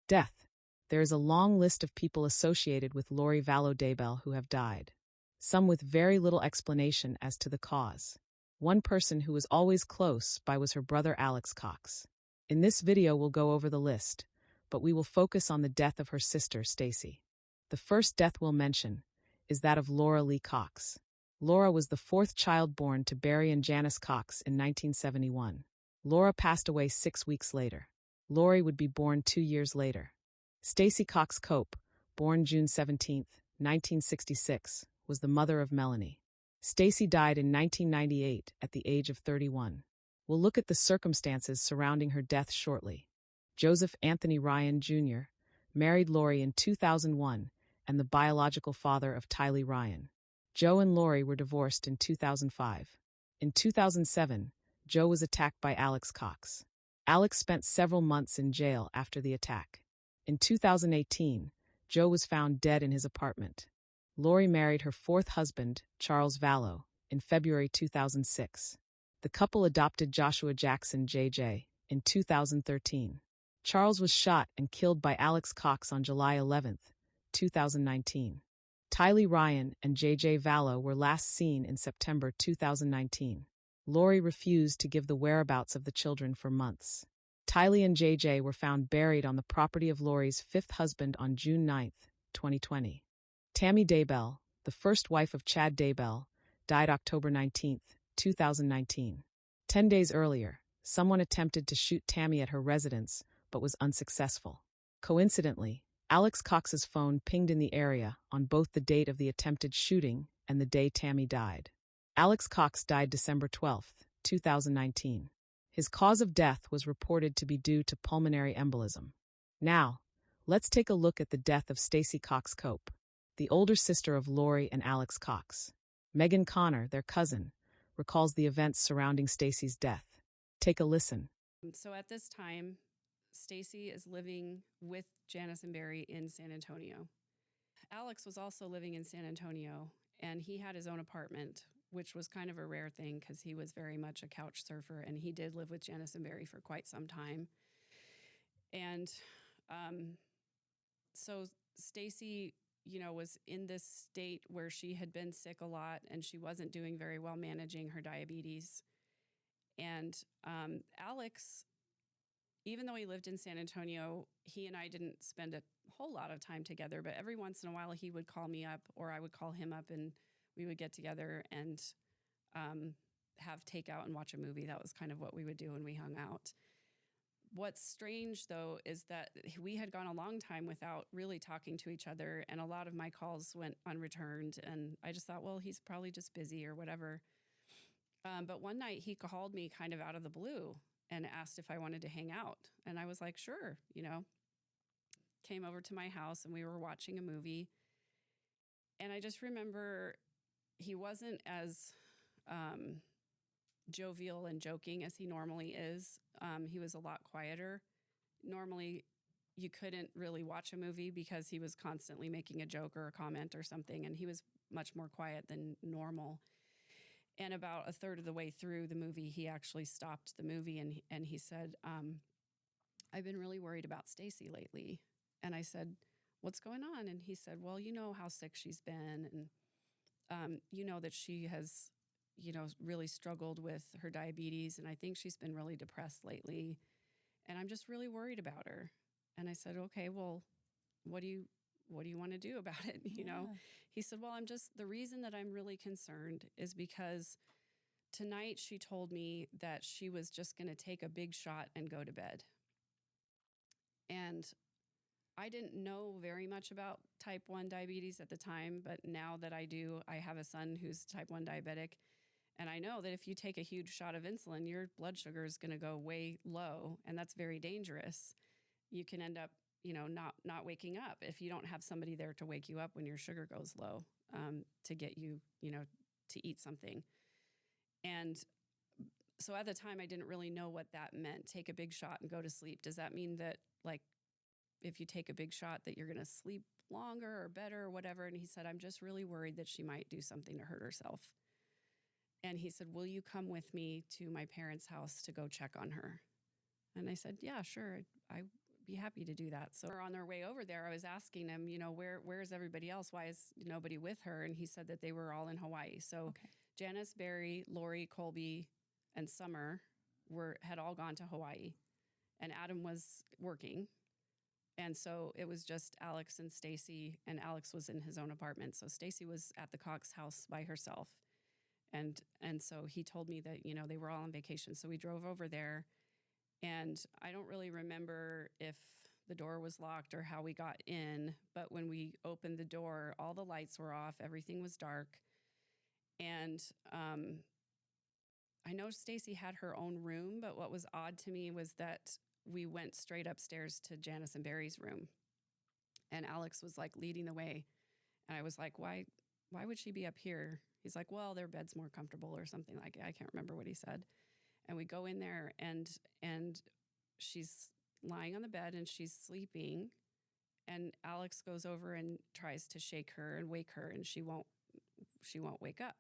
Death. There is a long list of people associated with Lori Vallow Daybell who have died, some with very little explanation as to the cause. One person who was always close by was her brother Alex Cox. In this video we'll go over the list, but we will focus on the death of her sister, Stacy. The first death we'll mention is that of Laura Lee Cox. Laura was the fourth child born to Barry and Janice Cox in 1971. Laura passed away 6 weeks later. Lori would be born 2 years later. Stacy Cox Cope, born June 17, 1966, was the mother of Melanie. Stacy died in 1998 at the age of 31. We'll look at the circumstances surrounding her death shortly. Joseph Anthony Ryan, Jr. married Lori in 2001 and the biological father of Tylee Ryan. Joe and Lori were divorced in 2005. In 2007, Joe was attacked by Alex Cox. Alex spent several months in jail after the attack. In 2018, Joe was found dead in his apartment. Lori married her fourth husband, Charles Vallow, in February 2006. The couple adopted Joshua Jackson, JJ, in 2013. Charles was shot and killed by Alex Cox on July 11, 2019. Tylee Ryan and JJ Vallow were last seen in September 2019. Lori refused to give the whereabouts of the children for months. Tylee and JJ were found buried on the property of Lori's fifth husband on June 9, 2020. Tammy Daybell, the first wife of Chad Daybell, died October 19, 2019. 10 days earlier, someone attempted to shoot Tammy at her residence, but was unsuccessful. Coincidentally, Alex Cox's phone pinged in the area on both the date of the attempted shooting and the day Tammy died. Alex Cox died December 12, 2019. His cause of death was reported to be due to pulmonary embolism. Now, let's take a look at the death of Stacy Cox Cope, the older sister of Lori and Alex Cox. Megan Connor, their cousin, recalls the events surrounding Stacy's death. Take a listen. So at this time, Stacy is living with Janice and Barry in San Antonio. Alex was also living in San Antonio, and he had his own apartment, which was kind of a rare thing because he was very much a couch surfer, and he did live with Janice and Barry for quite some time. And so Stacy, was in this state where she had been sick a lot, and she wasn't doing very well managing her diabetes. And Alex, even though he lived in San Antonio, he and I didn't spend a whole lot of time together, but every once in a while he would call me up or I would call him up and we would get together and have takeout and watch a movie. That was kind of what we would do when we hung out. What's strange, though, is that we had gone a long time without really talking to each other, and a lot of my calls went unreturned, and I just thought, well, he's probably just busy or whatever. But one night he called me kind of out of the blue and asked if I wanted to hang out. And I was like, sure, came over to my house and we were watching a movie. And I just remember he wasn't as jovial and joking as he normally is. He was a lot quieter. Normally, you couldn't really watch a movie because he was constantly making a joke or a comment or something. And he was much more quiet than normal. And about a third of the way through the movie, he actually stopped the movie and he said, I've been really worried about Stacy lately. And I said, what's going on? And he said, well, you know how sick she's been. And you know that she has, really struggled with her diabetes. And I think she's been really depressed lately. And I'm just really worried about her. And I said, okay, well, what do you want to do about it? He said, well, the reason that I'm really concerned is because tonight she told me that she was just going to take a big shot and go to bed. And I didn't know very much about type 1 diabetes at the time, but now that I do, I have a son who's type 1 diabetic. And I know that if you take a huge shot of insulin, your blood sugar is going to go way low, and that's very dangerous. You can end up not waking up if you don't have somebody there to wake you up when your sugar goes low, to get you, to eat something. And so at the time, I didn't really know what that meant. Take a big shot and go to sleep. Does that mean that, like, if you take a big shot that you're going to sleep longer or better or whatever? And he said, I'm just really worried that she might do something to hurt herself. And he said, will you come with me to my parents' house to go check on her? And I said, yeah, sure. I be happy to do that. So on their way over there, I was asking him, where's everybody else? Why is nobody with her? And he said that they were all in Hawaii. So Okay. Janice, Barry, Lori, Colby, and Summer had all gone to Hawaii, and Adam was working. And so it was just Alex and Stacy, and Alex was in his own apartment. So Stacy was at the Cox house by herself. And so he told me that, they were all on vacation. So we drove over there, and I don't really remember if the door was locked or how we got in, but when we opened the door, all the lights were off, everything was dark. And I know Stacy had her own room, but what was odd to me was that we went straight upstairs to Janice and Barry's room. And Alex was like leading the way. And I was like, why would she be up here? He's like, well, their bed's more comfortable or something like that. I can't remember what he said. And we go in there, and she's lying on the bed and she's sleeping. And Alex goes over and tries to shake her and wake her, and she won't wake up.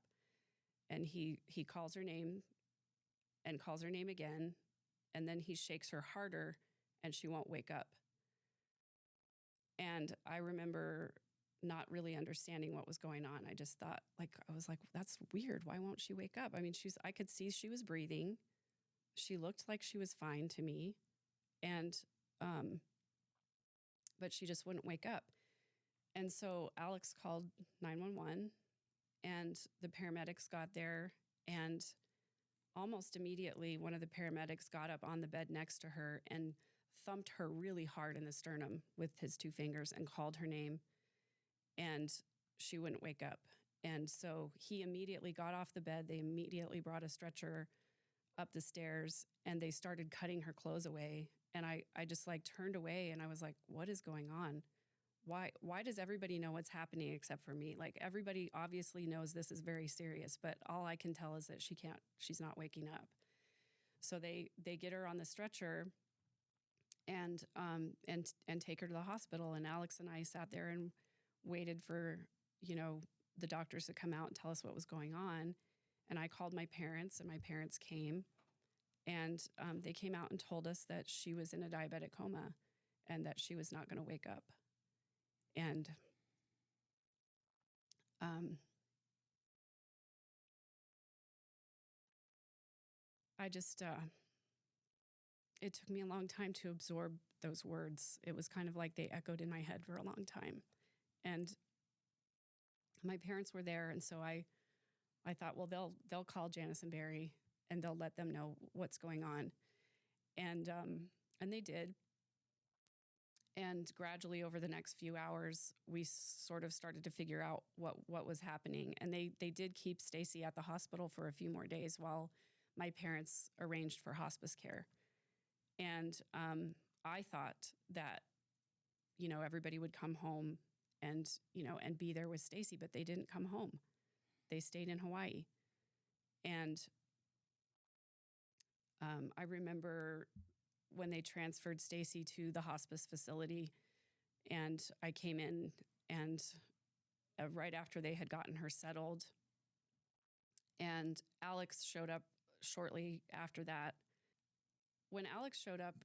And he calls her name and calls her name again. And then he shakes her harder, and she won't wake up. And I remember not really understanding what was going on. I just thought, I was like, that's weird. Why won't she wake up? I mean, I could see she was breathing. She looked like she was fine to me. And, but she just wouldn't wake up. And so Alex called 911, and the paramedics got there, and almost immediately one of the paramedics got up on the bed next to her and thumped her really hard in the sternum with his 2 fingers and called her name, and she wouldn't wake up. And so he immediately got off the bed. They immediately brought a stretcher up the stairs, and they started cutting her clothes away. And I just turned away, and I was like, what is going on? Why does everybody know what's happening except for me? Everybody obviously knows this is very serious, but all I can tell is that she's not waking up. So they get her on the stretcher and take her to the hospital. And Alex and I sat there and waited for, the doctors to come out and tell us what was going on. And I called my parents, and my parents came, and they came out and told us that she was in a diabetic coma and that she was not going to wake up. And I just, it took me a long time to absorb those words. It was kind of like they echoed in my head for a long time. And my parents were there, and so I thought, well, they'll call Janice and Barry, and they'll let them know what's going on. And they did. And gradually over the next few hours, we sort of started to figure out what was happening. And they did keep Stacy at the hospital for a few more days while my parents arranged for hospice care. And I thought that, everybody would come home and be there with Stacy, but they didn't come home. They stayed in Hawaii. And I remember when they transferred Stacy to the hospice facility, and I came in, and right after they had gotten her settled, and Alex showed up shortly after that. When Alex showed up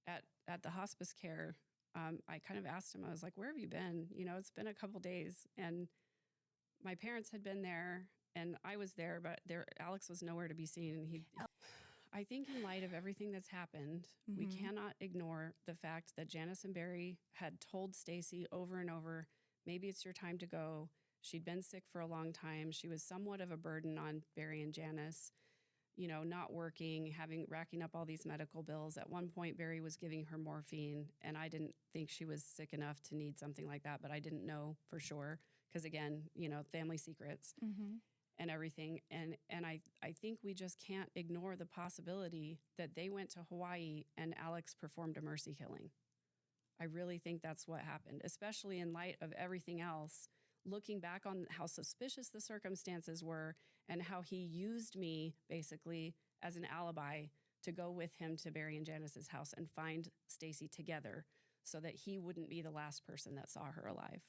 at the hospice care, I kind of asked him, I was like, where have you been? It's been a couple days, and my parents had been there, and I was there, but Alex was nowhere to be seen. And I think in light of everything that's happened, we cannot ignore the fact that Janice and Barry had told Stacy over and over, maybe it's your time to go. She'd been sick for a long time. She was somewhat of a burden on Barry and Janice, not working, racking up all these medical bills. At one point, Barry was giving her morphine, and I didn't think she was sick enough to need something like that, but I didn't know for sure. Because again, family secrets. And everything. And I think we just can't ignore the possibility that they went to Hawaii and Alex performed a mercy killing. I really think that's what happened, especially in light of everything else, looking back on how suspicious the circumstances were and how he used me basically as an alibi to go with him to Barry and Janice's house and find Stacy together so that he wouldn't be the last person that saw her alive.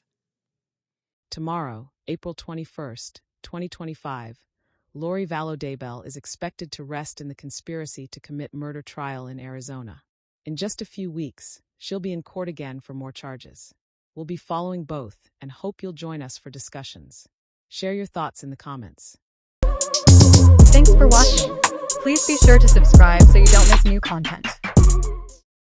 Tomorrow, April 21st, 2025, Lori Vallow Daybell is expected to rest in the conspiracy to commit murder trial in Arizona. In just a few weeks, she'll be in court again for more charges. We'll be following both and hope you'll join us for discussions. Share your thoughts in the comments. Thanks for watching. Please be sure to subscribe so you don't miss new content.